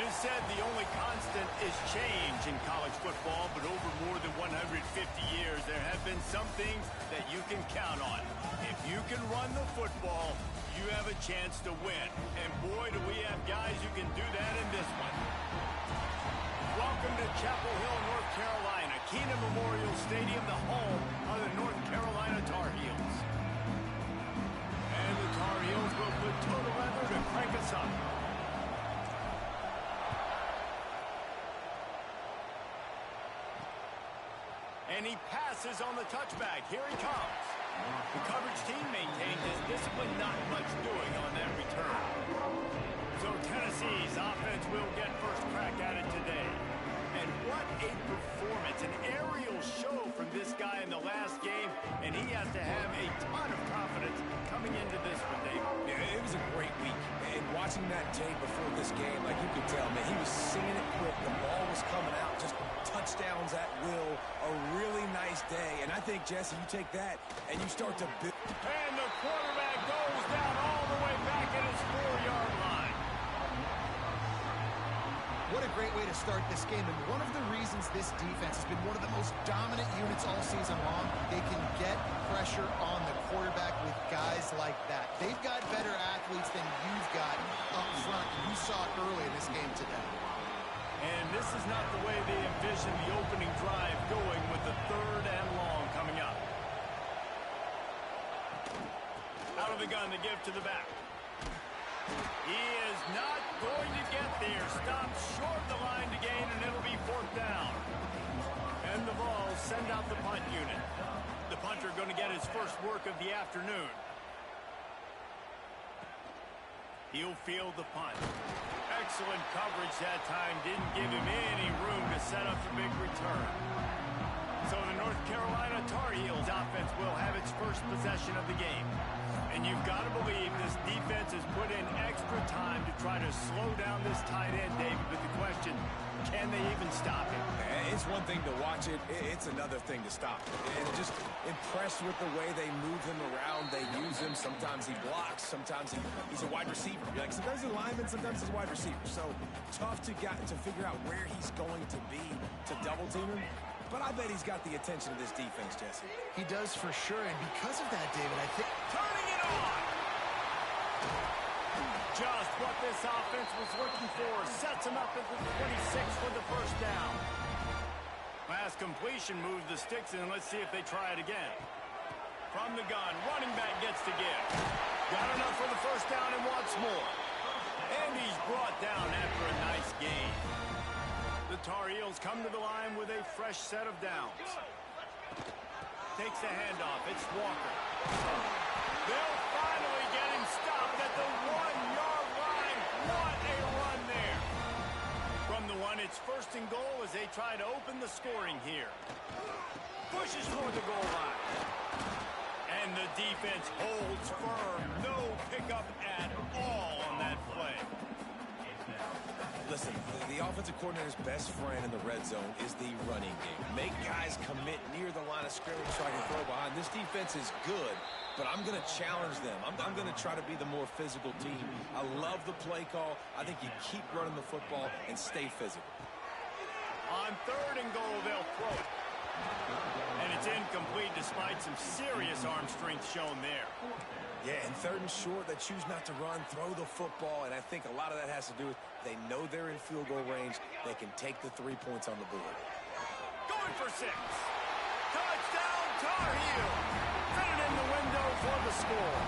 is said the only constant is change in college football, but over more than 150 years, there have been some things that you can count on. If you can run the football, you have a chance to win. And boy, do we have guys who can do that in this one. Welcome to Chapel Hill, North Carolina, Keenan Memorial Stadium, the home of the North Carolina Tar Heels. And the Tar Heels will put total leather to crank us up. And he passes on the touchback. Here he comes. The coverage team maintained his discipline, not much doing on that return. So Tennessee's offense will get first crack at it today. And what a performance, an aerial show from this guy in the last game, and he has to have a ton of confidence coming into this one, David. Yeah, it was a great week, and watching that tape before this game, like you could tell, man, he was singing it quick, the ball was coming out, just touchdowns at will, a really nice day, and I think, Jesse, you take that, and you start to build. And the quarterback goes down all the way back at his 4-yard line. What a great way to start this game, and one of the reasons this defense has been one of the most dominant units all season long, they can get pressure on the quarterback with guys like that. They've got better athletes than you've got up front, and you saw it early in this game today. And this is not the way they envisioned the opening drive going with the 3rd and long coming up. Out of the gun to give to the back. He is not going to get there. Stopped short of the line to gain, and it'll be 4th down. And the Vols send out the punt unit. The punter going to get his first work of the afternoon. He'll field the punt. Excellent coverage that time. Didn't give him any room to set up the big return. So the North Carolina Tar Heels offense will have its first possession of the game. And you've got to believe this defense has put in extra time to try to slow down this tight end, David. But the question, can they even stop him? It's one thing to watch it. It's another thing to stop it. And just impressed with the way they move him around. They use him. Sometimes he blocks. Sometimes he's a wide receiver. Like sometimes he's a lineman. Sometimes he's a wide receiver. So tough to figure out where he's going to be to double team him. But I bet he's got the attention of this defense, Jesse. He does for sure, and because of that, David, I think... Turning it on! Just what this offense was looking for. Sets him up at the 26 for the first down. Last completion moves the sticks in. Let's see if they try it again. From the gun, running back gets to give. Got enough for the first down and wants more. And he's brought down after a nice gain. The Tar Heels come to the line with a fresh set of downs. Takes the handoff. It's Walker. They'll finally get him stopped at the 1-yard line. What a run there. From the 1, it's 1st and goal as they try to open the scoring here. Pushes toward the goal line. And the defense holds firm. No pickup at all on that play. Listen, the offensive coordinator's best friend in the red zone is the running game. Make guys commit near the line of scrimmage so I can throw behind. This defense is good, but I'm going to challenge them. I'm going to try to be the more physical team. I love the play call. I think you keep running the football and stay physical. On 3rd and goal, they'll throw it. And it's incomplete despite some serious arm strength shown there. Yeah, and 3rd and short, they choose not to run, throw the football, and I think a lot of that has to do with they know they're in field goal range. They can take the 3 points on the board. Going for 6. Touchdown, Tar Heels. Fitted in the window for the score.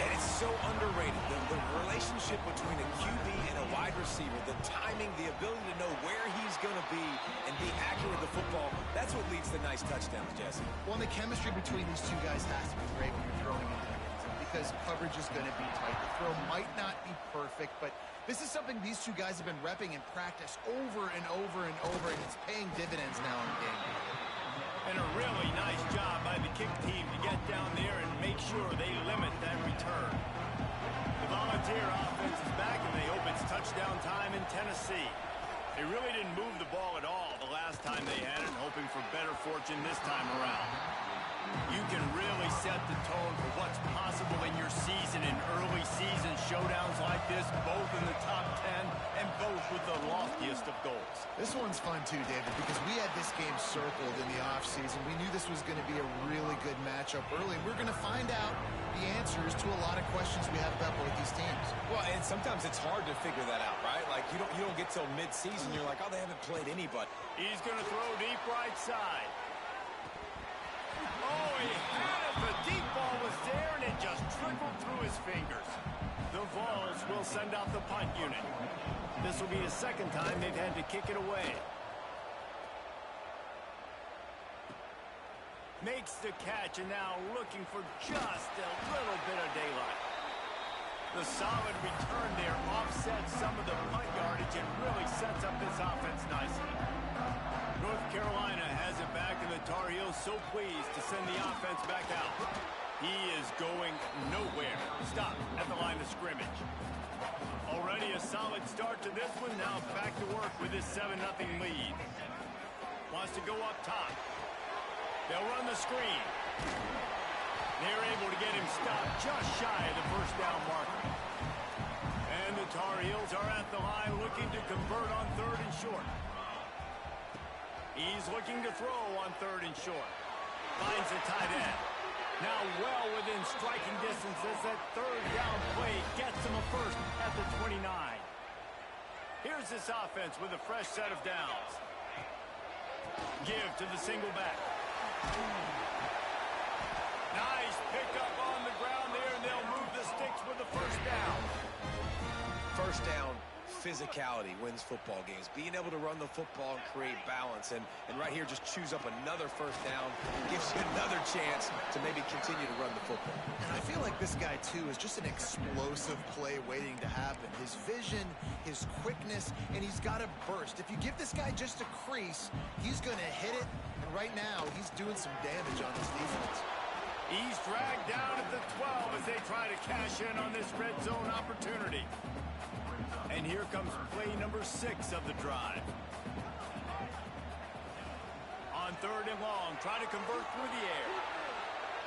And it's so underrated. The relationship between a QB and a wide receiver, the timing, the ability to know where he's going to be and be accurate with the football, that's what leads to nice touchdowns, Jesse. Well, the chemistry between these two guys has to be great when you're throwing into the end zone because coverage is going to be tight. The throw might not be perfect, but this is something these two guys have been repping in practice over and over and over, and it's paying dividends now in the game. And a really nice job by the kick team to get down there and make sure they limit that return. The Volunteer offense is back, and they hope it's touchdown time in Tennessee. They really didn't move the ball at all the last time they had it, hoping for better fortune this time around. You can really set the tone for what's possible in your season in early season showdowns like this, both in the top 10 and both with the loftiest of goals. This one's fun too, David, because we had this game circled in the offseason. We knew this was going to be a really good matchup early. We're going to find out the answers to a lot of questions we have about both these teams. Well, and sometimes it's hard to figure that out, right? Like, you don't get till mid-season, you're like, oh, they haven't played anybody. He's going to throw deep right side. Oh, he had it. The deep ball was there, and it just trickled through his fingers. The Vols will send out the punt unit. This will be the second time they've had to kick it away. Makes the catch, and now looking for just a little bit of daylight. The solid return there offsets some of the punt yardage and really sets up this offense nicely. North Carolina has it back, and the Tar Heels so pleased to send the offense back out. He is going nowhere. Stop at the line of scrimmage. Already a solid start to this one. Now back to work with his 7-0 lead. Wants to go up top. They'll run the screen. They're able to get him stopped just shy of the first down marker. And the Tar Heels are at the line looking to convert on 3rd and short. He's looking to throw on 3rd and short. Finds the tight end. Now well within striking distance as that 3rd down play gets him a first at the 29. Here's this offense with a fresh set of downs. Give to the single back. Nice pickup on the ground there, and they'll move the sticks with the first down. First down, physicality wins football games. Being able to run the football and create balance. And right here, just choose up another first down. Gives you another chance to maybe continue to run the football. And I feel like this guy, too, is just an explosive play waiting to happen. His vision, his quickness, and he's got a burst. If you give this guy just a crease, he's going to hit it. And right now, he's doing some damage on this defense. He's dragged down at the 12 as they try to cash in on this red zone opportunity. And here comes play number 6 of the drive. On 3rd and long, try to convert through the air.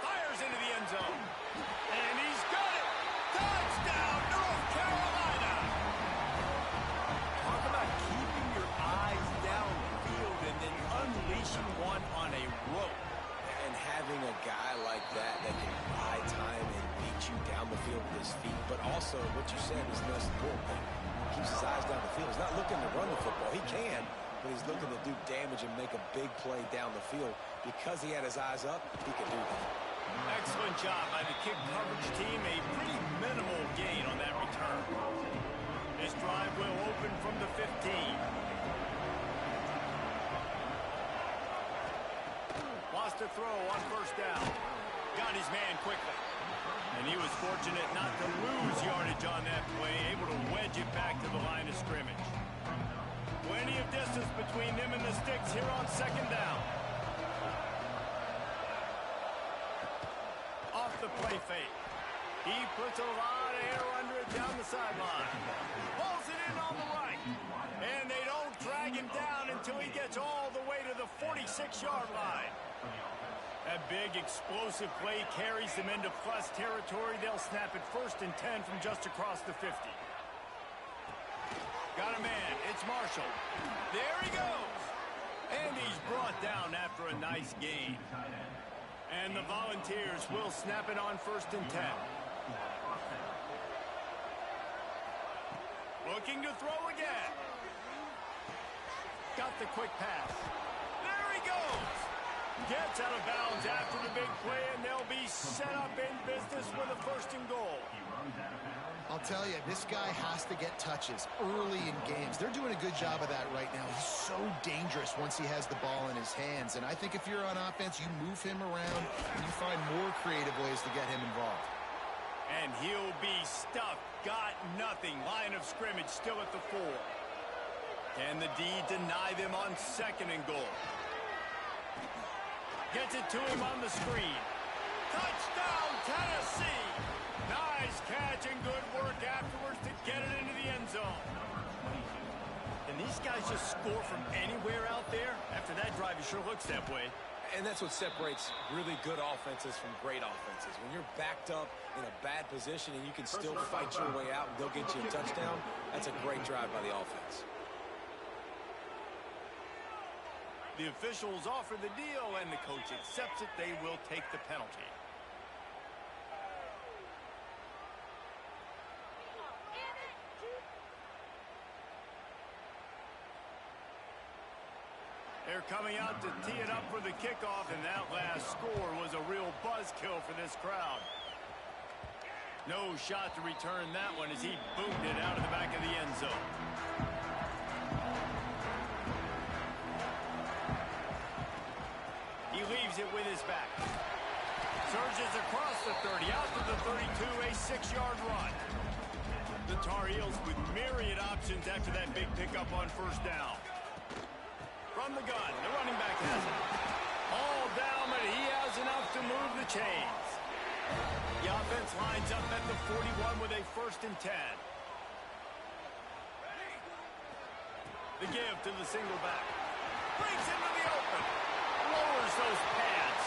Fires into the end zone. And he's got it! Touchdown, North Carolina! Talk about keeping your eyes downfield and then unleashing one on a rope. And having a guy like that that can buy time and beat you down the field with his feet. But also, what you said is the most important thing. Keeps his eyes down the field. He's not looking to run the football. He can, but he's looking to do damage and make a big play down the field. Because he had his eyes up, he can do that. Excellent job by the kick coverage team. A pretty minimal gain on that return. This drive will open from the 15. Wants to throw on first down. Got his man quickly. And he was fortunate not to lose yardage on that play, able to wedge it back to the line of scrimmage. Plenty of distance between them and the sticks here on 2nd down. Off the play fake. He puts a lot of air under it down the sideline. Pulls it in on the right. And they don't drag him down until he gets all the way to the 46-yard line. That big explosive play carries them into plus territory. They'll snap it 1st and 10 from just across the 50. Got a man. It's Marshall. There he goes. And he's brought down after a nice gain. And the Volunteers will snap it on 1st and 10. Looking to throw again. Got the quick pass. There he goes. Gets out of bounds after the big play, and they'll be set up in business with a 1st and goal. I'll tell you, this guy has to get touches early in games. They're doing a good job of that right now. He's so dangerous once he has the ball in his hands. And I think if you're on offense, you move him around, and you find more creative ways to get him involved. And he'll be stuffed. Got nothing. Line of scrimmage still at the 4. Can the D deny them on 2nd and goal? Gets it to him on the screen. Touchdown, Tennessee! Nice catch and good work afterwards to get it into the end zone. And these guys just score from anywhere out there? After that drive, it sure looks that way. And that's what separates really good offenses from great offenses. When you're backed up in a bad position and you can still fight your way out and they'll get you a touchdown, that's a great drive by the offense. The officials offer the deal, and the coach accepts it. They will take the penalty. They're coming out to tee it up for the kickoff, and that last score was a real buzzkill for this crowd. No shot to return that one as he boomed it out of the back of the end zone. He leaves it with his back. Surges across the 30, out to the 32, a 6-yard run. The Tar Heels with myriad options after that big pickup on first down. From the gun, the running back has it. All down, but he has enough to move the chains. The offense lines up at the 41 with a 1st and 10. The give to the single back. Brings him to the open. Lowers those pads.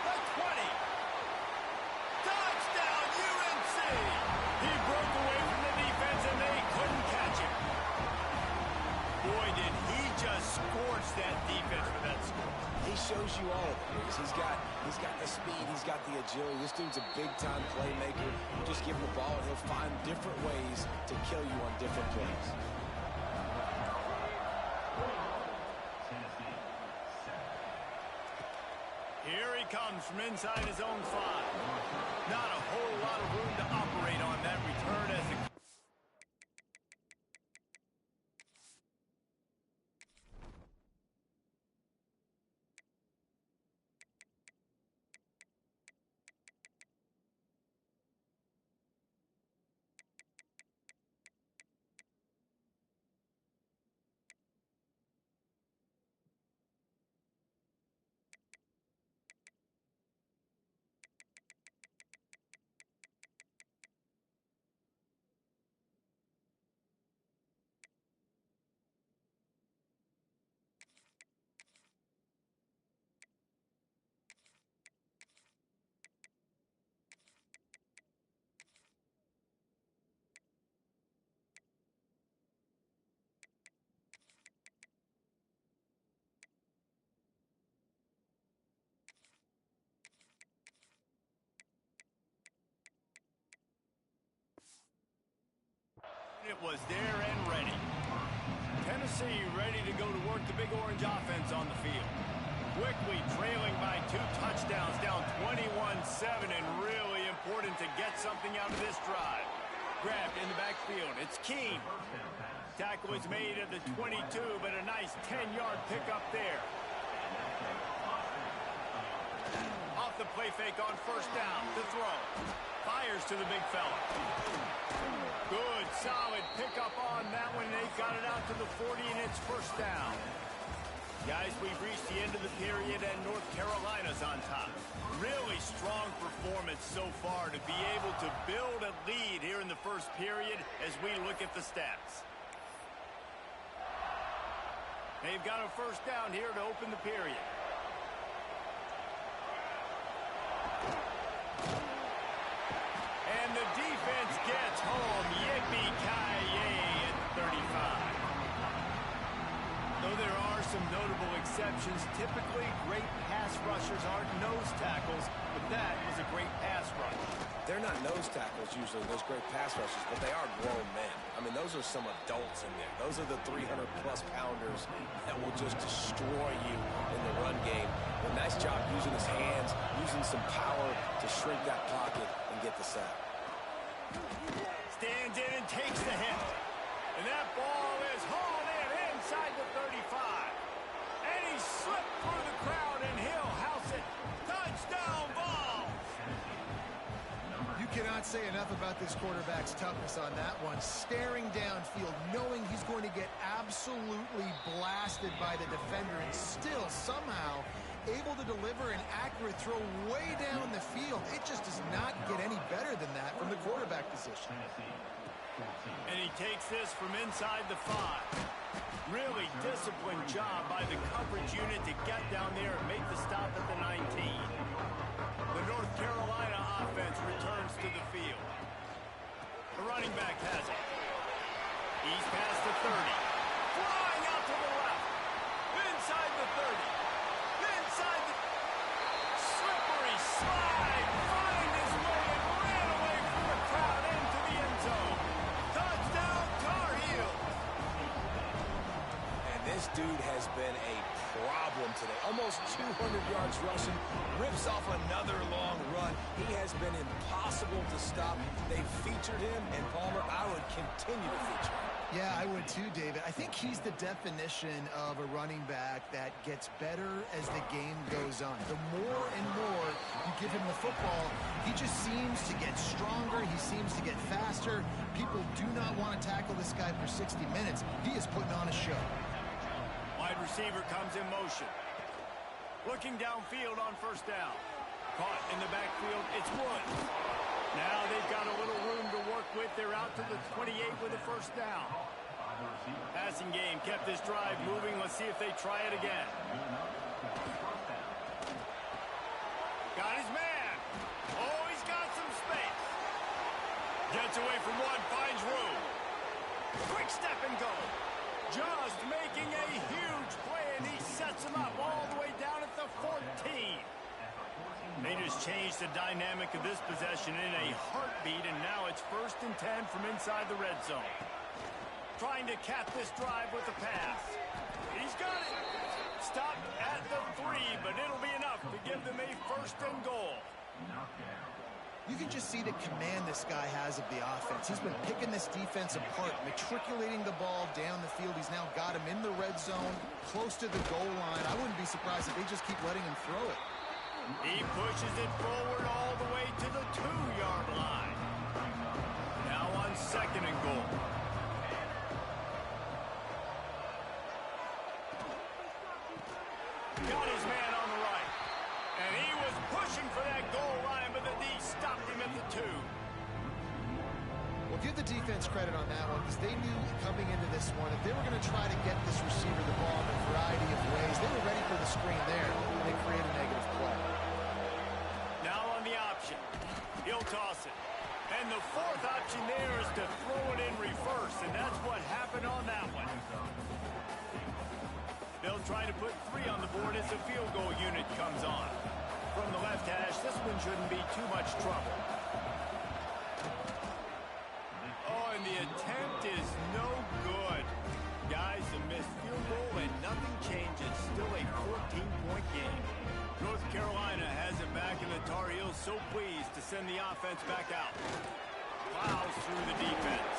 The 20. Touchdown, UNC! He broke away from the defense, and they couldn't catch him. Boy, did he just scorch that defense for that score. He shows you all of it. He's got the speed. He's got the agility. This dude's a big-time playmaker. Just give him the ball, and he'll find different ways to kill you on different plays. Here he comes from inside his own 5. Not a whole lot of room to operate on that return as the it was there and ready. Tennessee ready to go to work the Big Orange offense on the field. Quickly trailing by 2 touchdowns, down 21-7, and really important to get something out of this drive. Grabbed in the backfield. It's Keene. Tackle is made at the 22, but a nice 10-yard pickup there. Off the play fake on first down to throw. Fires to the big fella. Good, solid pickup on that one. They got it out to the 40, and it's first down. Guys, we've reached the end of the period, and North Carolina's on top. Really strong performance so far to be able to build a lead here in the first period as we look at the stats. They've got a first down here to open the period. And the defense gets home. Yippee-ki-yay at 35. Though there are some notable exceptions, typically great pass rushers aren't nose tackles, but that is a great pass rush. They're not nose tackles usually, those great pass rushers, but they are grown men. I mean, those are some adults in there. Those are the 300-plus pounders that will just destroy you in the run game. A nice job using his hands, using some power to shrink that pocket and get the sack. Stands in and takes the hit. And that ball is hauled in inside the 35. And he slipped through the crowd, and he'll house it. Touchdown ball! You cannot say enough about this quarterback's toughness on that one. Staring downfield, knowing he's going to get absolutely blasted by the defender, and still somehow able to deliver an accurate throw way down the field. It just does not get any better than that from the quarterback position. And he takes this from inside the 5. Really disciplined job by the coverage unit to get down there and make the stop at the 19. The North Carolina offense returns to the field. The running back has it. He's past the 30. Flying out to the left. Inside the 30. Inside the... Slippery slide. Find his way and ran away from the crowd into the end zone. Touchdown, Tar Heels. And this dude has been a problem today. Almost 200 yards rushing. Rips off another long run. He has been impossible to stop. They've featured him, and Palmer, I would continue to feature him. Yeah, I would too, David. I think he's the definition of a running back that gets better as the game goes on. The more and more you give him the football, he just seems to get stronger. He seems to get faster. People do not want to tackle this guy for 60 minutes. He is putting on a show. Wide receiver comes in motion. Looking downfield on first down. Caught in the backfield, it's Woods. Now they've got a little room to work with. They're out to the 28 with a first down. Passing game kept this drive moving. Let's see if they try it again. Got his man. Oh, he's got some space. Gets away from one, finds room. Quick step and go. Just making a huge play, and he sets him up all the way down at the 14. They just changed the dynamic of this possession in a heartbeat, and now it's 1st and 10 from inside the red zone. Trying to cap this drive with a pass. He's got it. Stopped at the 3, but it'll be enough to give them a 1st and goal. You can just see the command this guy has of the offense. He's been picking this defense apart, matriculating the ball down the field. He's now got him in the red zone, close to the goal line. I wouldn't be surprised if they just keep letting him throw it. He pushes it forward all the way to the 2-yard line. Now on 2nd and goal. Got his man on the right. And he was pushing for that goal line, but the D stopped him at the 2. Well, give the defense credit on that one, because they knew coming into this one, if they were going to try to get this receiver the ball in a variety of ways, they were ready for the screen there, and they create a negative play. Now on the option. He'll toss it. And the 4th option there is to throw it in reverse, and that's what happened on that one. They'll try to put 3 on the board as the field goal unit comes on. From the left hash, this one shouldn't be too much trouble. Oh, and the attempt is no good. Guys, a missed field goal and nothing changes. Still a 14-point game. North Carolina has it back, and the Tar Heels so pleased to send the offense back out. Plows through the defense.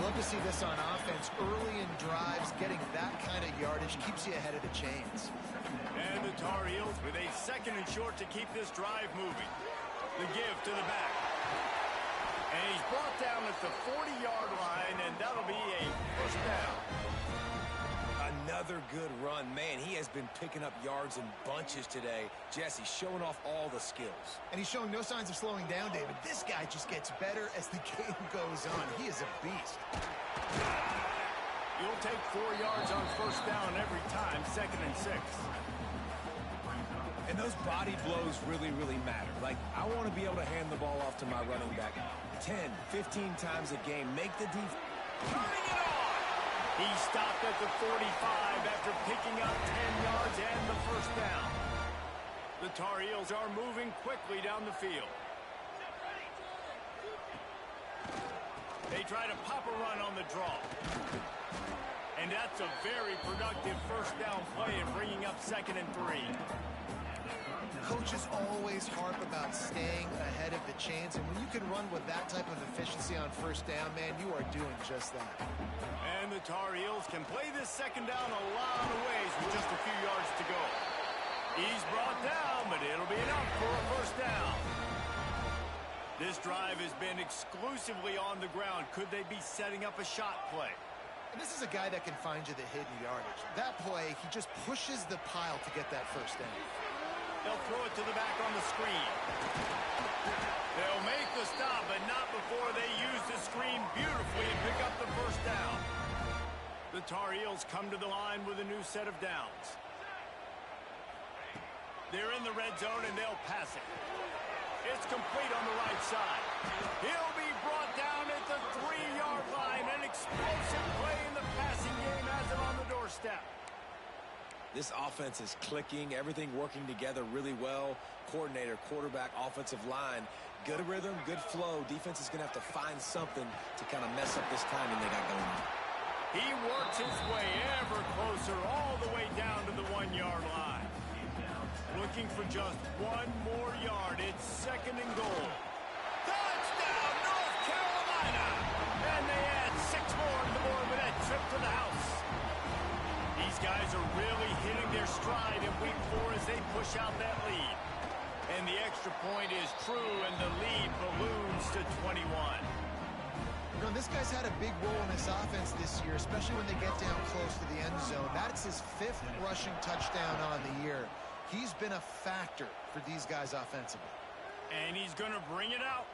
Love to see this on offense. Early in drives, getting that kind of yardage keeps you ahead of the chains. And the Tar Heels with a 2nd and short to keep this drive moving. The give to the back. And he's brought down at the 40-yard line, and that'll be a 1st down. Another good run. Man, he has been picking up yards in bunches today. Jesse showing off all the skills. And he's showing no signs of slowing down, David. This guy just gets better as the game goes on. He is a beast. You'll take 4 yards on 1st down every time, 2nd and 6. And those body blows really, really matter. Like, I want to be able to hand the ball off to my running back 10, 15 times a game. Make the defense. Turning it on! He stopped at the 45 after picking up 10 yards and the 1st down. The Tar Heels are moving quickly down the field. They try to pop a run on the draw. And that's a very productive 1st down play in bringing up 2nd and 3. Coaches always harp about staying ahead of the chains, and when you can run with that type of efficiency on 1st down, man, you are doing just that. And the Tar Heels can play this 2nd down a lot of ways with just a few yards to go. He's brought down, but it'll be enough for a 1st down. This drive has been exclusively on the ground. Could they be setting up a shot play? And this is a guy that can find you the hidden yardage. That play, he just pushes the pile to get that 1st down. They'll throw it to the back on the screen. They'll make the stop, but not before before. They use the screen beautifully and pick up the first down. The Tar Heels come to the line with a new set of downs. They're in the red zone, and they'll pass it. It's complete on the right side. He'll be brought down at the 3-yard line. An explosive play in the passing game has it on the doorstep. This offense is clicking, everything working together really well. Coordinator, quarterback, offensive line, good rhythm, good flow. Defense is going to have to find something to kind of mess up this timing they got going on. He works his way ever closer all the way down to the 1-yard line. Looking for just one more yard. It's 2nd and goal. Touchdown, North Carolina! And they add 6 more to the board with that trip to the house. These guys are really hitting their stride in week 4 as they push out that lead. And the extra point is true, and the lead balloons to 21. You know, this guy's had a big role in this offense this year, especially when they get down close to the end zone. That's his 5th rushing touchdown on the year. He's been a factor for these guys offensively. And he's going to bring it out.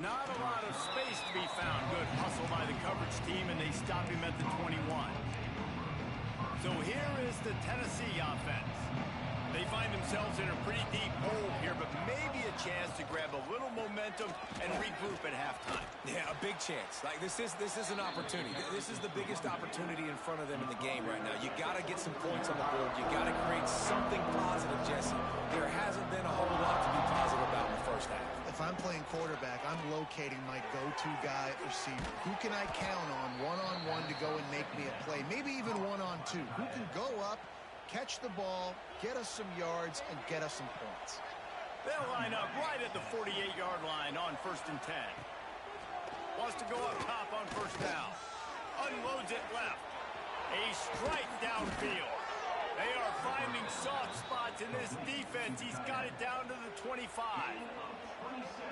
Not a lot of space to be found. Good hustle by the coverage team, and they stop him at the 21. So here is the Tennessee offense. They find themselves in a pretty deep hole here, but maybe a chance to grab a little momentum and regroup at halftime. Yeah, a big chance. Like, this is an opportunity. This is the biggest opportunity in front of them in the game right now. You got to get some points on the board. You got to create something positive, Jesse. There hasn't been a whole lot to be positive about in the first half. If I'm playing quarterback, I'm locating my go-to guy at receiver. Who can I count on one-on-one to go and make me a play? Maybe even one-on-two. Who can go up, catch the ball, get us some yards, and get us some points? They'll line up right at the 48-yard line on 1st and 10. Wants to go up top on 1st down. Unloads it left. A strike downfield. They are finding soft spots in this defense. He's got it down to the 25.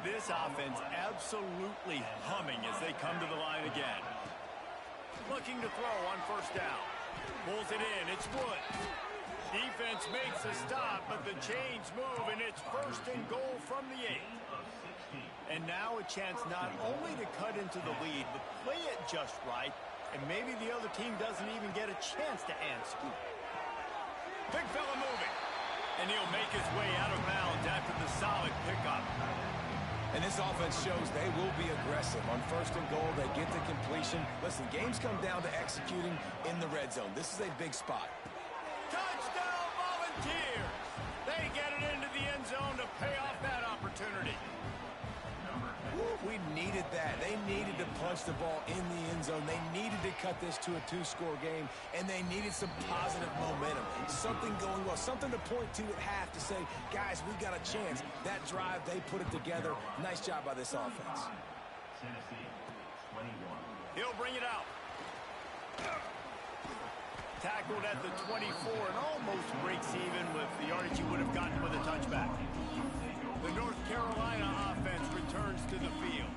This offense absolutely humming as they come to the line again. Looking to throw on 1st down. Pulls it in. It's Woods. Defense makes a stop, but the chains move, and it's 1st and goal from the 8. And now a chance not only to cut into the lead, but play it just right, and maybe the other team doesn't even get a chance to answer. Big fella moving, and he'll make his way out of bounds after the solid pickup. And this offense shows they will be aggressive. On 1st and goal, they get the completion. Listen, games come down to executing in the red zone. This is a big spot. Touchdown, Volunteers! They get it into the end zone to pay off that opportunity. We needed that. They needed to punch the ball in the end zone. They needed to cut this to a 2-score game, and they needed some positive momentum. Something going well, something to point to at half to say, guys, we got a chance. That drive, they put it together. Nice job by this offense. He'll bring it out. Tackled at the 24 and almost breaks even with the yardage he would have gotten with a touchback. The North Carolina offense returns to the field.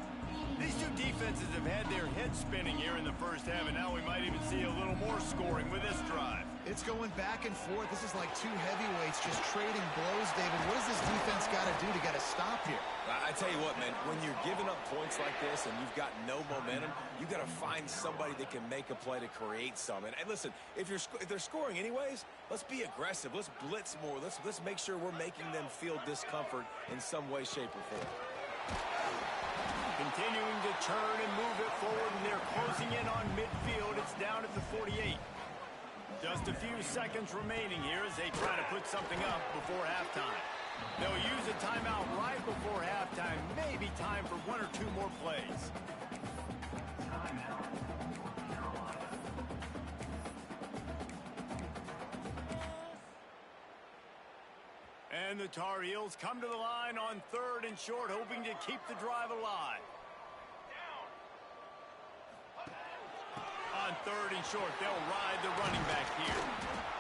These two defenses have had their heads spinning here in the first half, and now we might even see a little more scoring with this drive. It's going back and forth. This is like two heavyweights just trading blows, David. What does this defense got to do to get a stop here? I tell you what, man, when you're giving up points like this and you've got no momentum, you've got to find somebody that can make a play to create some. And listen, if they're scoring anyways, let's be aggressive. Let's blitz more. Let's make sure we're making them feel discomfort in some way, shape, or form. Continuing to turn and move it forward, and they're closing in on midfield. It's down at the 48. Just a few seconds remaining here as they try to put something up before halftime. They'll use a timeout right before halftime. Maybe time for 1 or 2 more plays. And the Tar Heels come to the line on 3rd and short, hoping to keep the drive alive. On 3rd and short, they'll ride the running back here.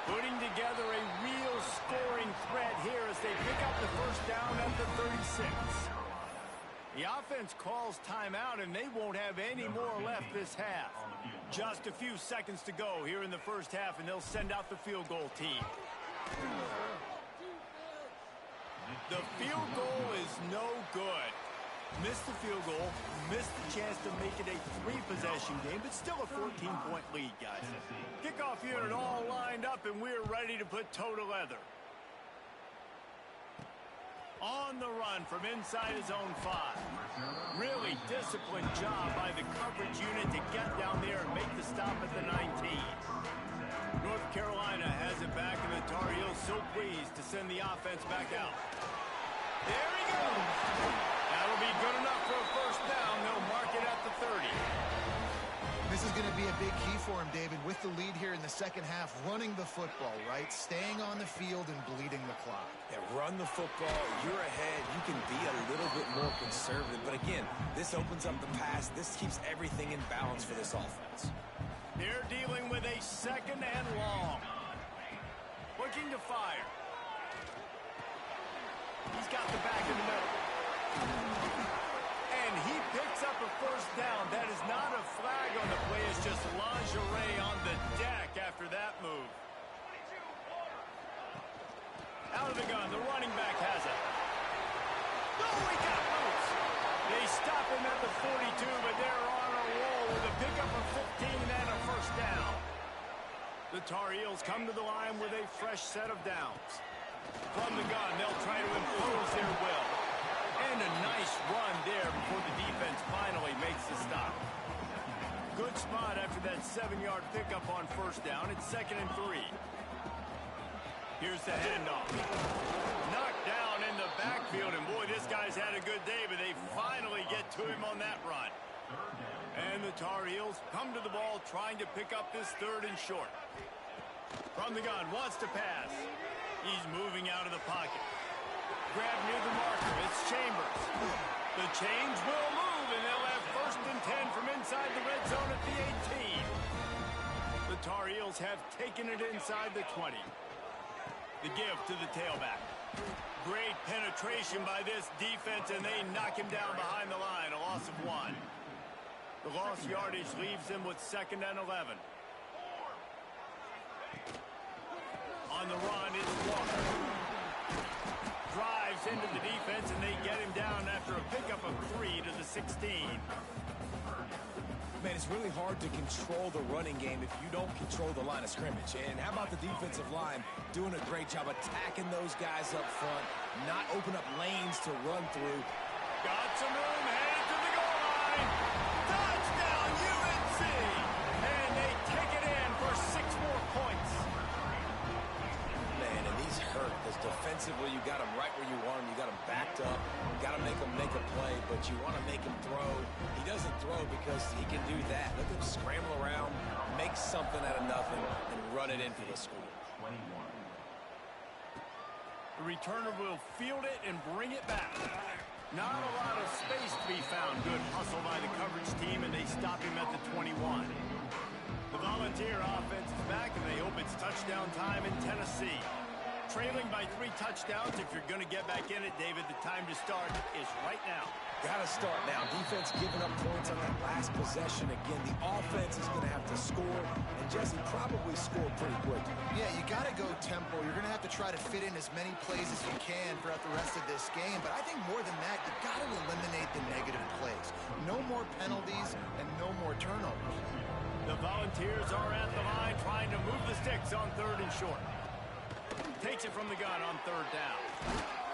Putting together a real scoring threat here as they pick up the first down at the 36. The offense calls timeout, and they won't have any more left this half. Just a few seconds to go here in the first half, and they'll send out the field goal team. The field goal is no good. Missed the field goal, missed the chance to make it a 3-possession game, but still a 14-point lead, guys. Kickoff unit all lined up, and we're ready to put toe to leather. On the run from inside his own 5. Really disciplined job by the coverage unit to get down there and make the stop at the 19. North Carolina has it back, and the Tar Heels so pleased to send the offense back out. There he goes. That'll be good enough for a first down. They'll mark it at the 30. This is going to be a big key for him, David, with the lead here in the second half, running the football, right? Staying on the field and bleeding the clock. Yeah, run the football. You're ahead. You can be a little bit more conservative. But again, this opens up the pass. This keeps everything in balance for this offense. They're dealing with a second and long. Looking to fire. He's got the back in the middle. And he picks up a first down. That is not a flag on the play. It's just lingerie on the deck after that move. Out of the gun. The running back has it. Oh, he got loose. They stop him at the 42, but they're on a roll with a pickup of 15 and a first down. The Tar Heels come to the line with a fresh set of downs. From the gun, they'll try to impose their will. And a nice run there before the defense finally makes the stop. Good spot after that 7-yard pickup on first down. It's 2nd and 3. Here's the handoff. Knocked down in the backfield, and boy, this guy's had a good day, but they finally get to him on that run. And the Tar Heels come to the ball trying to pick up this 3rd and short. From the gun, wants to pass. He's moving out of the pocket. Grab near the marker. It's Chambers. The chains will move, and they'll have 1st and 10 from inside the red zone at the 18. The Tar Heels have taken it inside the 20. The give to the tailback. Great penetration by this defense, and they knock him down behind the line. A loss of 1. The lost yardage leaves them with 2nd and 11. On the run is Walker. Drives into the defense, and they get him down after a pickup of 3 to the 16. Man, it's really hard to control the running game if you don't control the line of scrimmage. And how about the defensive line doing a great job attacking those guys up front, not open up lanes to run through. Got some room, headed to the goal line. Touchdown, UNC! And they take it in for 6 more points. Man, and these hurt because defensively you got them right where you want them. You got them backed up. You got to make them make a play, but you want to make him throw. He doesn't throw because he can do that. Look at him scramble around, make something out of nothing, and run it in for the score. The returner will field it and bring it back. Not a lot of space to be found. Good hustle by the coverage team, and they stop him at the 21. The Volunteer offense is back, and they hope it's touchdown time in Tennessee. Trailing by 3 touchdowns. If you're going to get back in it, David, the time to start is right now. Got to start now. Defense giving up points on that last possession. Again, the offense is going to have to score, and Jesse probably score pretty quick. Yeah, you got to go tempo. You're going to have to try to fit in as many plays as you can throughout the rest of this game, but I think more than that, you got to eliminate the negative plays. No more penalties and no more turnovers. The Volunteers are at the line trying to move the sticks on 3rd and short. Takes it from the gun on 3rd down.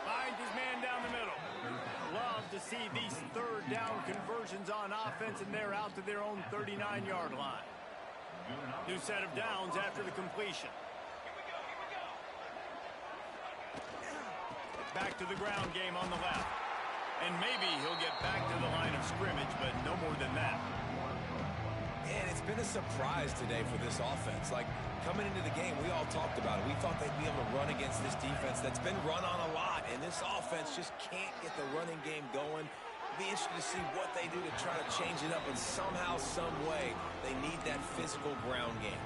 Finds his man down the middle. Love to see these 3rd down conversions on offense, and they're out to their own 39-yard line. New set of downs after the completion. Back to the ground game on the left. And maybe he'll get back to the line of scrimmage, but no more than that. And it's been a surprise today for this offense. Like, coming into the game, we all talked about it. We thought they'd be able to run against this defense that's been run on a lot, and this offense just can't get the running game going. It'll be interesting to see what they do to try to change it up, and somehow, some way, they need that physical ground game.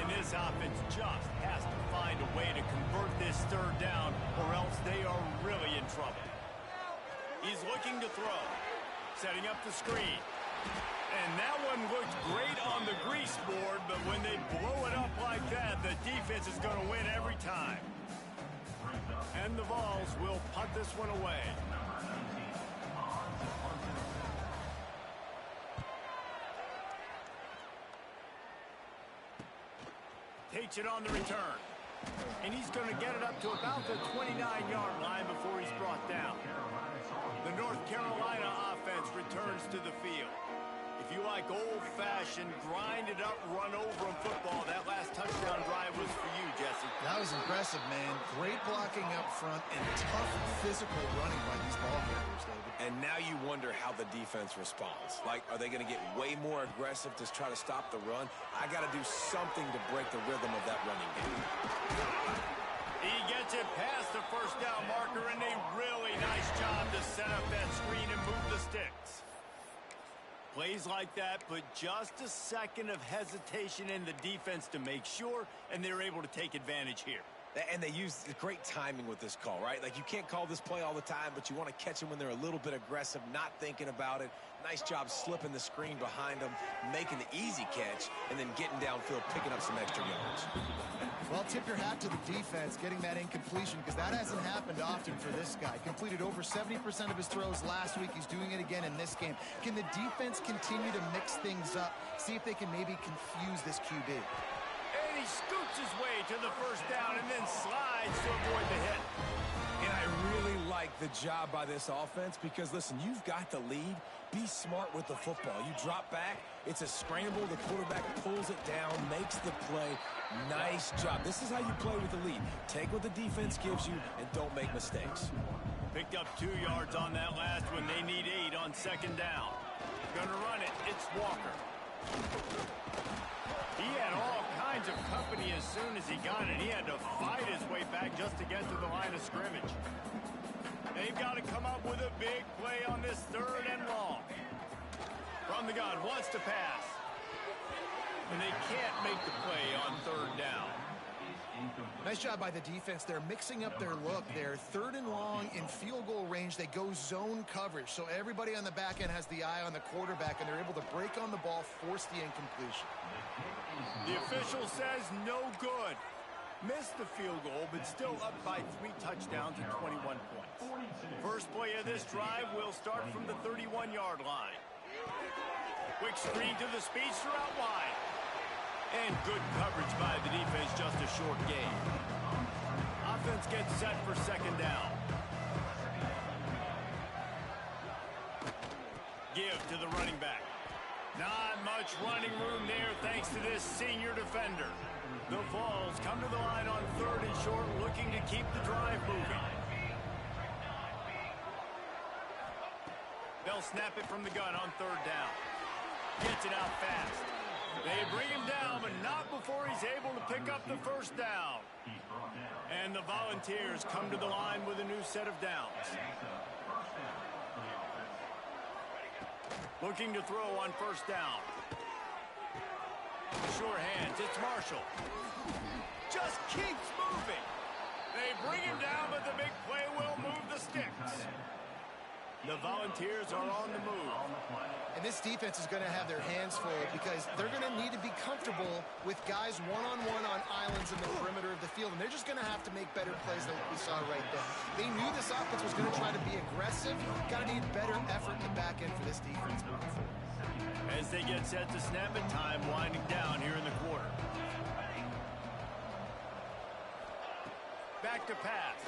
And this offense just has to find a way to convert this 3rd down, or else they are really in trouble. He's looking to throw, setting up the screen. And that one looked great on the grease board, but when they blow it up like that, the defense is going to win every time. And the Vols will punt this one away. Completes it on the return. And he's going to get it up to about the 29-yard line before he's brought down. The North Carolina offense returns to the field. If you like old-fashioned, grind-it-up, run-over-'em football, that last touchdown drive was for you, Jesse. That was impressive, man. Great blocking up front and tough physical running by these ball carriers, David. And now you wonder how the defense responds. Like, are they going to get way more aggressive to try to stop the run? I got to do something to break the rhythm of that running game. He gets it past the first down marker, and a really nice job to set up that screen and move the sticks. Plays like that, but just a second of hesitation in the defense to make sure, and they're able to take advantage here. And they use great timing with this call, right? Like, you can't call this play all the time, but you want to catch them when they're a little bit aggressive, not thinking about it. Nice job slipping the screen behind them, making the easy catch, and then getting downfield, picking up some extra yards. Well, tip your hat to the defense getting that incompletion, because that hasn't happened often for this guy. Completed over 70% of his throws last week. He's doing it again in this game. Can the defense continue to mix things up, see if they can maybe confuse this QB? And he scoots his way to the first down and then slides to avoid the hit. And I really like the job by this offense because, listen, you've got the lead. Be smart with the football. You drop back, it's a scramble. The quarterback pulls it down, makes the play. Nice job. This is how you play with the lead. Take what the defense gives you and don't make mistakes. Picked up 2 yards on that last one. They need 8 on second down. Gonna run it. It's Walker. He had all kinds of company as soon as he got it. He had to fight his way back just to get to the line of scrimmage. They've got to come up with a big play on this 3rd and long. From the gun, wants to pass. And they can't make the play on 3rd down. Nice job by the defense. They're mixing up their look. They're 3rd and long in field goal range. They go zone coverage. So everybody on the back end has the eye on the quarterback, and they're able to break on the ball, force the incompletion. The official says no good. Missed the field goal, but still up by 3 touchdowns and 21 points. First play of this drive will start from the 31-yard line. Quick screen to the speedster out wide. And good coverage by the defense, just a short gain. Offense gets set for second down. Give to the running back. Not much running room there thanks to this senior defender. The Vols come to the line on 3rd and short, looking to keep the drive moving. They'll snap it from the gun on 3rd down. Gets it out fast. They bring him down, but not before he's able to pick up the first down. And the Volunteers come to the line with a new set of downs. Looking to throw on 1st down. Sure hands, it's Marshall. Just keeps moving. They bring him down, but the big play will move the sticks. The Volunteers are on the move. And this defense is going to have their hands full because they're going to need to be comfortable with guys one-on-one on islands in the perimeter of the field. And they're just going to have to make better plays than what we saw right there. They knew this offense was going to try to be aggressive. Got to need better effort in the back end for this defense moving forward. As they get set to snap it, time winding down here in the quarter. Back to pass.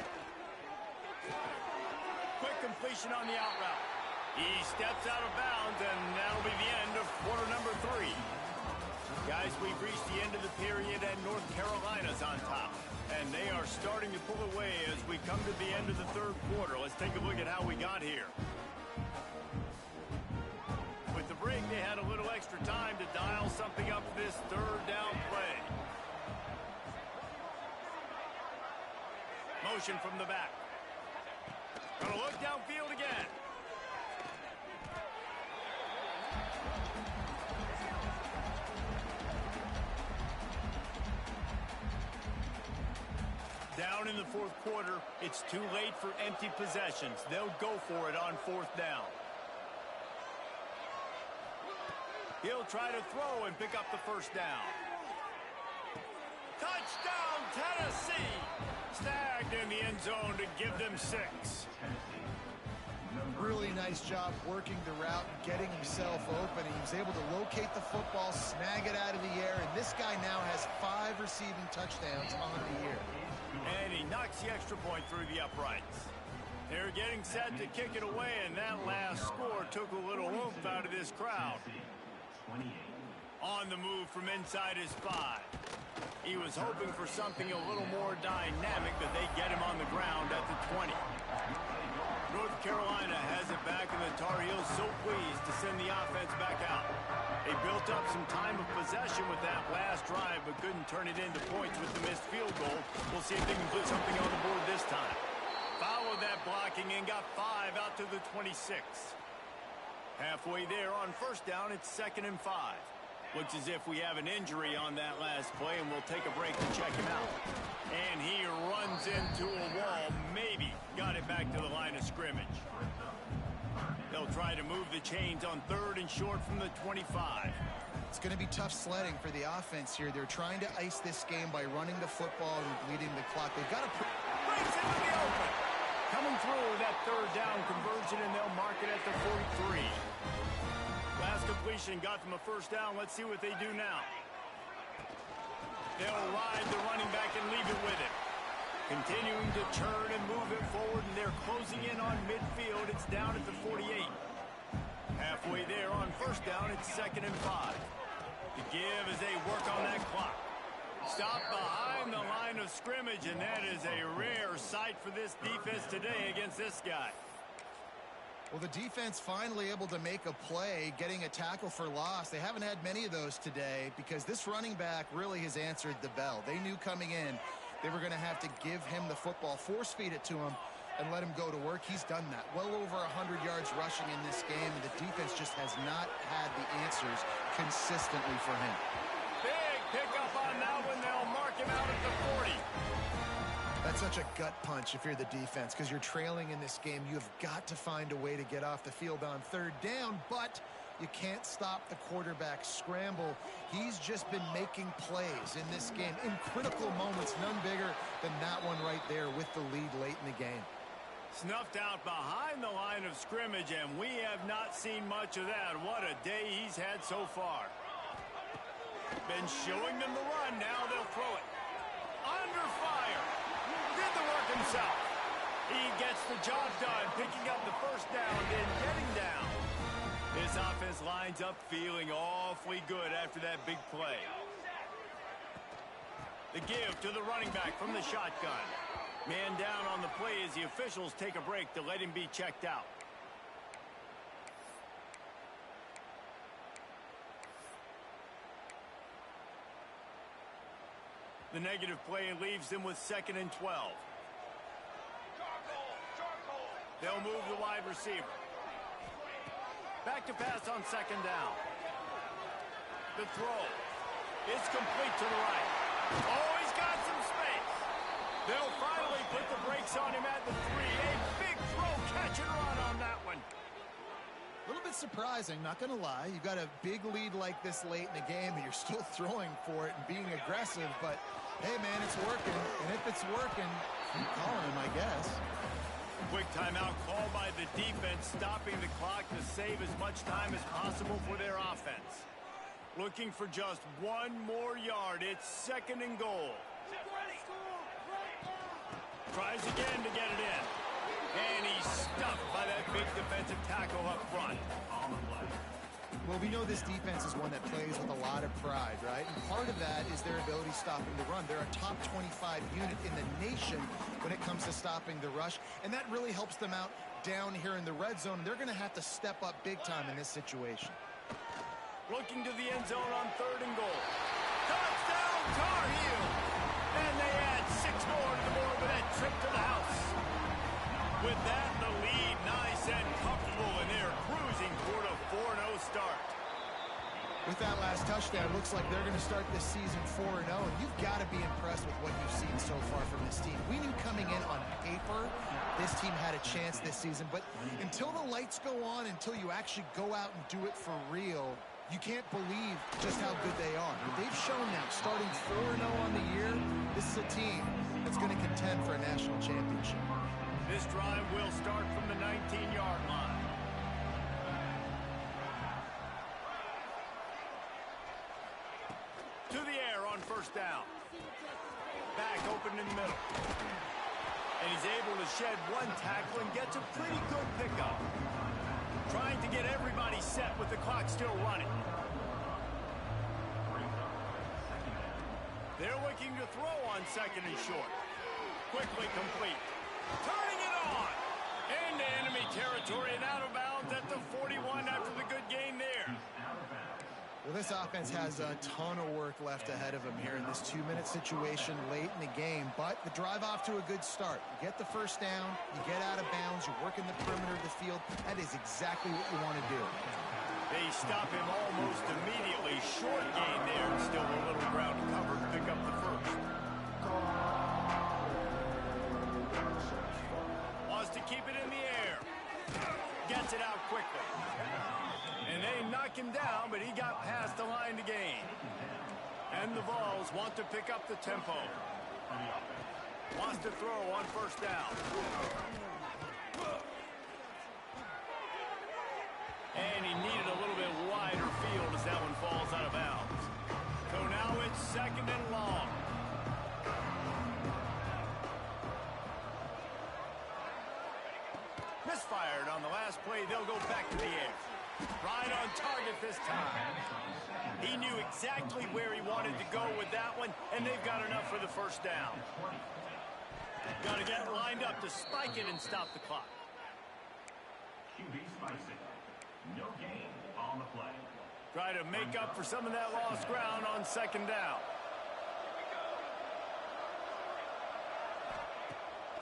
Quick completion on the out route. He steps out of bounds, and that'll be the end of quarter number 3. Guys, we've reached the end of the period, and North Carolina's on top. And they are starting to pull away as we come to the end of the 3rd quarter. Let's take a look at how we got here. With the break, they had a little extra time to dial something up this 3rd down play. Motion from the back. Gonna look downfield again. Down in the 4th quarter, it's too late for empty possessions. They'll go for it on 4th down. He'll try to throw and pick up the first down. Touchdown, Tennessee! Snagged in the end zone to give them 6. Really nice job working the route and getting himself open. He was able to locate the football, snag it out of the air, and this guy now has 5 receiving touchdowns on the year. And he knocks the extra point through the uprights. They're getting set to kick it away, and that last score took a little oomph out of this crowd. On the move from inside his 5. He was hoping for something a little more dynamic, but they get him on the ground at the 20. North Carolina has it back, and the Tar Heels so pleased to send the offense back out. They built up some time of possession with that last drive, but couldn't turn it into points with the missed field goal. We'll see if they can put something on the board this time. Followed that blocking and got 5 out to the 26. Halfway there on first down, it's 2nd and 5. Looks as if we have an injury on that last play, and we'll take a break to check him out. And he runs into a wall. Maybe got it back to the line of scrimmage. They'll try to move the chains on 3rd and short from the 25. It's going to be tough sledding for the offense here. They're trying to ice this game by running the football and bleeding the clock. They've got to breaks into the open. Coming through that 3rd down conversion, and they'll mark it at the 43. Last completion got them a first down. Let's see what they do now. They'll ride the running back and leave it with him. Continuing to turn and move it forward, and they're closing in on midfield. It's down at the 48. Halfway there on first down, it's 2nd and 5. The give as they work on that clock. Stop behind the line of scrimmage, and that is a rare sight for this defense today against this guy. Well, the defense finally able to make a play, getting a tackle for loss. They haven't had many of those today because this running back really has answered the bell. They knew coming in they were going to have to give him the football, force feed it to him, and let him go to work. He's done that. Well over 100 yards rushing in this game, and the defense just has not had the answers consistently for him. Big pickup on that one. They'll mark him out at the 40. That's such a gut punch if you're the defense because you're trailing in this game. You've got to find a way to get off the field on 3rd down, but you can't stop the quarterback scramble. He's just been making plays in this game in critical moments, none bigger than that one right there with the lead late in the game. Snuffed out behind the line of scrimmage, and we have not seen much of that. What a day he's had so far. Been showing them the run. Now they'll throw it. Under fire. Did the work himself. He gets the job done, picking up the first down, then getting down. This offense lines up feeling awfully good after that big play. The give to the running back from the shotgun. Man down on the play as the officials take a break to let him be checked out. The negative play leaves them with 2nd and 12. They'll move the wide receiver. Back to pass on 2nd down. The throw. It's complete to the right. Oh, he's got some space. They'll finally put the brakes on him at the 3. A big throw, catch and run on that one. A little bit surprising, not going to lie. You've got a big lead like this late in the game, and you're still throwing for it and being aggressive. But, hey, man, it's working. And if it's working, keep calling him, I guess. Quick timeout call by the defense, stopping the clock to save as much time as possible for their offense. Looking for just 1 more yard. It's 2nd and goal. Tries again to get it in. And he's stuffed by that big defensive tackle up front. Well, we know this defense is one that plays with a lot of pride, right? And part of that is their ability stopping the run. They're a top 25 unit in the nation when it comes to stopping the rush, and that really helps them out down here in the red zone. They're going to have to step up big time in this situation. Looking to the end zone on 3rd and goal. Touchdown, Tar Heels! And they add 6 more to the board with that trip to the house. With that, the lead nice and comfortable, and they're cruising toward a 4-0 start. With that last touchdown, it looks like they're going to start this season 4-0, and you've got to be impressed with what you've seen so far from this team. We knew coming in on paper this team had a chance this season, but until the lights go on, until you actually go out and do it for real, you can't believe just how good they are. They've shown now, starting 4-0 on the year, this is a team that's going to contend for a national championship. This drive will start from the 19-yard line. To the air on first down. Back open in the middle. And he's able to shed one tackle and gets a pretty good pickup. Trying to get everybody set with the clock still running. They're looking to throw on second and short. Quickly complete. Turning it on. Into enemy territory and out of bounds at the 41 after the good gain there. Well, this offense has a ton of work left ahead of them here in this 2-minute situation late in the game, but the drive off to a good start. You get the first down, you get out of bounds, you're working the perimeter of the field. That is exactly what you want to do. They stop him almost immediately. Short gain there, and still a little ground to cover to pick up the first. Wants to keep it in the air. Gets it out quickly. And they knock him down, but he got past the line to gain. And the Vols want to pick up the tempo. Wants to throw on first down. And he needed a little bit wider field as that one falls out of bounds. So now it's second and long. Misfired on the last play. They'll go back to the air. Right on target this time. He knew exactly where he wanted to go with that one, and they've got enough for the first down. Got to get lined up to spike it and stop the clock. QB spicing. No gain on the play. Try to make up for some of that lost ground on second down.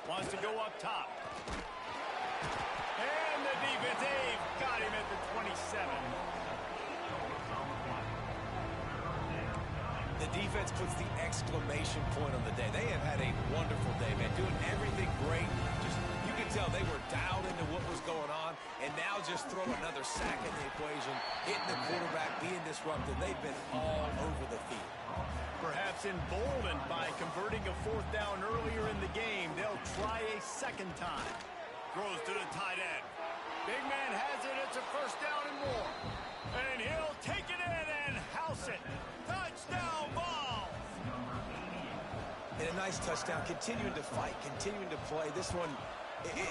Wants to go up top. And the defense, they've got him at the 27. The defense puts the exclamation point on the day. They have had a wonderful day, man. Doing everything great. Just, you can tell they were dialed into what was going on, and now just throw another sack in the equation, hitting the quarterback, being disruptive. They've been all over the field. Perhaps emboldened by converting a fourth down earlier in the game, they'll try a second time. Throws to the tight end. Big man has it. It's a first down and more. And he'll take it in and house it. Touchdown, Vols! And a nice touchdown. Continuing to fight, continuing to play. This one,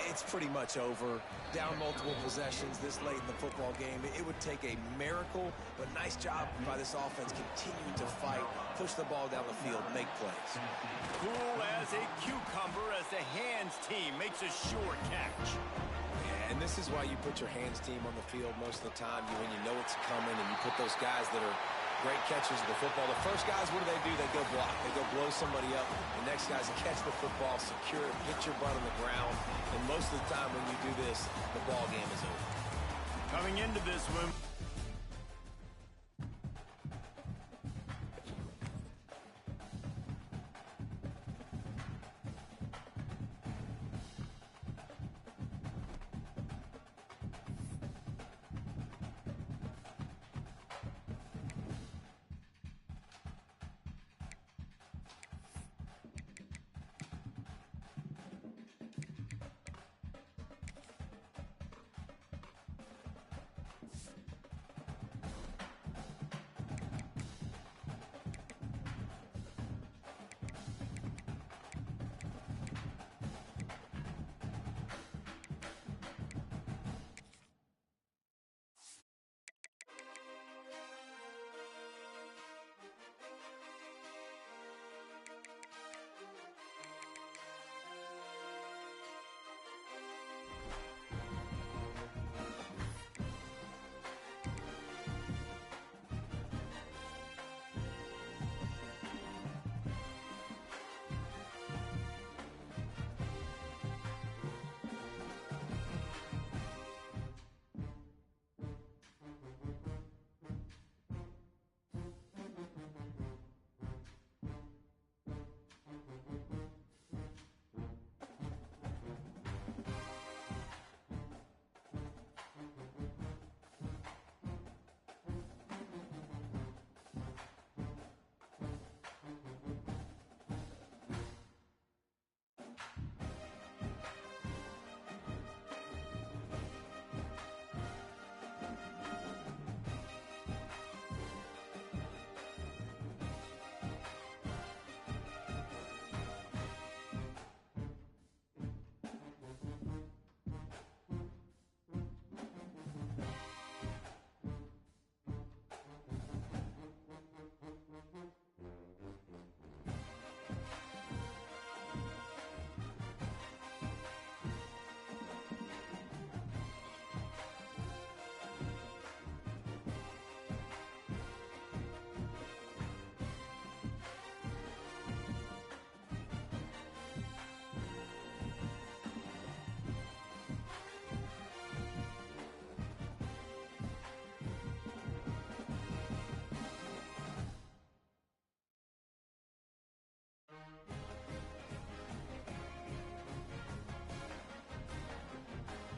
it's pretty much over. Down multiple possessions this late in the football game. It would take a miracle, but nice job by this offense continuing to fight, push the ball down the field, make plays. Cool as a cucumber as the hands team makes a sure catch. Yeah, and this is why you put your hands team on the field most of the time when you know it's coming, and you put those guys that are great catchers of the football. The first guys, what do? They go block. They go blow somebody up. The next guys catch the football, secure it, get your butt on the ground. And most of the time when you do this, the ball game is over. Coming into this one.